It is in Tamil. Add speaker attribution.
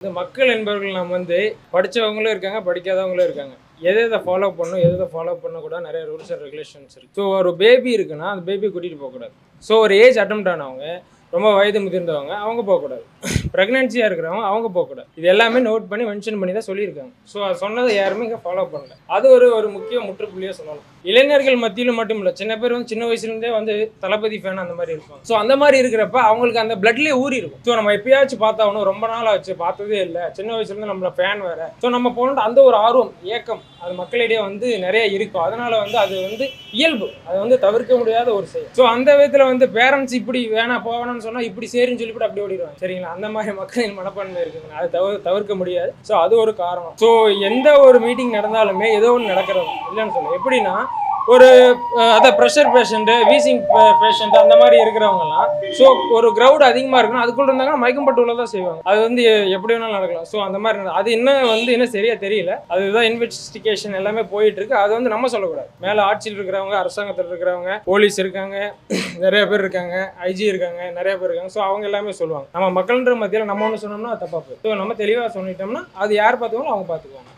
Speaker 1: இந்த மக்கள் என்பவர்கள் நம்ம படித்தவங்களும் இருக்காங்க, படிக்காதவங்களும் இருக்காங்க. எதை ஃபாலோ பண்ணணும், எதை ஃபாலோ பண்ணக்கூடாது நிறைய ரூல்ஸ் அண்ட் ரெகுலேஷன்ஸ் இருக்குது. ஸோ ஒரு பேபி இருக்குன்னா அந்த பேபியை கூட்டிகிட்டு போகக்கூடாது. ஸோ ஒரு ஏஜ் அட்டெம்ப்ட் ஆனவங்க, ரொம்ப வயது முதிர்ந்தவங்க அவங்க போகக்கூடாது. ப்ரெக்னென்சியாக இருக்கிறவங்க அவங்க போகக்கூடாது. இது எல்லாமே நோட் பண்ணி மென்ஷன் பண்ணி தான் சொல்லியிருக்காங்க. ஸோ அது சொன்னதை யாருமே இங்கே ஃபாலோ பண்ணல. அது ஒரு முக்கிய முற்றுப்புள்ளியாக சொல்லலாம். இளைஞர்கள் மத்தியிலும் மட்டும் இல்லை, சின்ன பேர் சின்ன வயசுலேருந்தே தளபதி ஃபேன் அந்த மாதிரி இருப்பாங்க. ஸோ அந்த மாதிரி இருக்கிறப்ப அவங்களுக்கு அந்த பிளட்லேயே ஊறி இருக்கும். ஸோ நம்ம எப்பயாச்சும் பார்த்தாகணும், ரொம்ப நாள் ஆச்சு பார்த்ததே இல்லை, சின்ன வயசுலேருந்து நம்மள ஃபேன் வேறு. ஸோ நம்ம போனோம் அந்த ஒரு ஆர்வம், ஏக்கம் அது மக்களிடையே நிறைய இருக்கும். அதனால அது இயல்பு, அது தவிர்க்க முடியாத ஒரு செயல். ஸோ அந்த விதத்தில் பேரண்ட்ஸ் இப்படி வேணாம் போவேணும்னு சொன்னால் இப்படி சரின்னு சொல்லிவிட்டு அப்படி ஓடிடுவாங்க. சரிங்களா? அந்த மாதிரி மக்களின் மனப்பான்மை இருக்குங்க, அது தவிர்க்க முடியாது. ஸோ அது ஒரு காரணம். ஸோ எந்த ஒரு மீட்டிங் நடந்தாலுமே ஏதோ ஒன்று நடக்கிறது இல்லைன்னு சொல்ல. எப்படின்னா ஒரு ப்ரெஷர் பேஷண்ட்டு, வீசிங் பேஷண்ட் அந்த மாதிரி இருக்கிறவங்கலாம் ஸோ ஒரு க்ரௌட் அதிகமாக இருக்கணும், அதுக்குள்ள இருந்தாங்கன்னா மயக்கம் பட்டு உள்ளதான் செய்வாங்க. அது எப்படி வேணாலும் நடக்கலாம். ஸோ அந்த மாதிரி அது இன்னும் சரியா தெரியல. அதுதான் இன்வெஸ்டிகேஷன் எல்லாமே போயிட்டு இருக்கு. அது நம்ம சொல்லக்கூடாது. மேலே ஆட்சியில் இருக்கிறவங்க, அரசாங்கத்தில் இருக்கிறவங்க, போலீஸ் இருக்காங்க, நிறைய பேர் இருக்காங்க, ஐஜி இருக்காங்க, நிறைய பேர் இருக்காங்க. ஸோ அவங்க எல்லாமே சொல்லுவாங்க. நம்ம மக்கள்ன்ற மத்தியில் நம்ம ஒன்று சொன்னோம்னா அது தப்பா போய். ஸோ நம்ம தெளிவாக சொல்லிட்டோம்னா அது யார் பார்த்துக்கோங்களோ அவங்க பார்த்துக்குவாங்க.